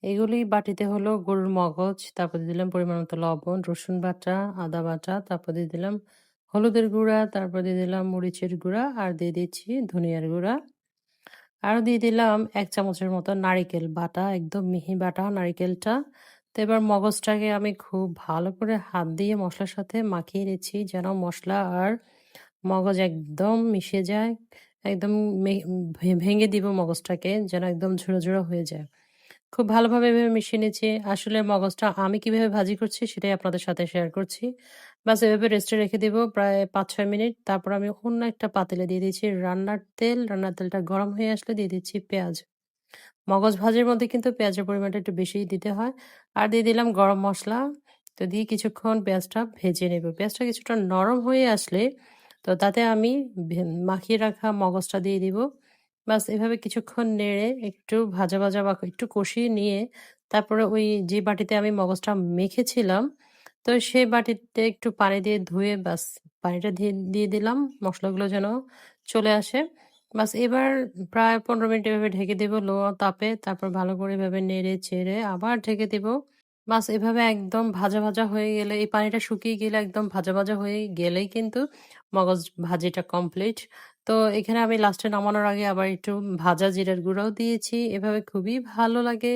এগুলি বাটিতে হলো গরুর মগজ, তারপর দিয়ে দিলাম পরিমাণ মতো লবণ, রসুন বাটা, আদা বাটা, তারপর দিয়ে দিলাম হলুদের গুঁড়া, তারপর দিয়ে দিলাম মরিচের গুঁড়া আর দিয়ে দিচ্ছি ধনিয়ার গুঁড়া। আরও দিয়ে দিলাম ১ চামচের মতো নারিকেল বাটা, একদম মিহি বাটা নারিকেলটা। তো এবার মগজটাকে আমি খুব ভালো করে হাত দিয়ে মসলার সাথে মাখিয়ে নিচ্ছি যেন মসলা আর মগজ একদম মিশে যায়। একদম ভেঙে দিব মগজটাকে যেন একদম ঝুরো, ঝুরো হয়ে যায়। খুব ভালোভাবে এভাবে মিশিয়ে নিচ্ছি। আসলে মগজটা আমি কিভাবে ভাজি করছি সেটাই আপনাদের সাথে শেয়ার করছি। বাস এভাবে রেস্টে রেখে দিব প্রায় ৫-৬ মিনিট। তারপর আমি অন্য একটা পাতিলে দিয়ে দিচ্ছি রান্নার তেল। রান্নার তেলটা গরম হয়ে আসলে দিয়ে দিচ্ছি পেঁয়াজ। মগজ ভাজির মধ্যে কিন্তু পেঁয়াজের পরিমাণটা একটু বেশিই দিতে হয়। আর দিয়ে দিলাম গরম মসলা। তো দিয়ে কিছুক্ষণ পেঁয়াজটা ভেজে নেব। পেঁয়াজটা কিছুটা নরম হয়ে আসলে তো তাতে আমি মাখিয়ে রাখা মগজটা দিয়ে দিব। বাস এভাবে কিছুক্ষণ নেড়ে একটু ভাজা, ভাজা বা একটু কষিয়ে নিয়ে তারপরে ওই যে বাটিতে আমি মগজটা মেখেছিলাম, তো সেই বাটিতে একটু পানি দিয়ে ধুয়ে বাস পানিটা দিয়ে দিলাম মসলাগুলো যেন চলে আসে। বাস এবার প্রায় ১৫ মিনিট এভাবে ঢেকে দেব লো তাপে। তারপর ভালো করে এভাবে নেড়ে চেড়ে আবার ঢেকে দেব। বাস এভাবে একদম ভাজা, ভাজা হয়ে গেলে এই পানিটা শুকিয়ে গেলে একদম ভাজা, ভাজা হয়ে গেলেই কিন্তু মগজ ভাজিটা কমপ্লিট। তো এখানে আমি লাস্টে নামানোর আগে আবার একটু ভাজা জিরার গুঁড়াও দিয়েছি। এভাবে খুবই ভালো লাগে।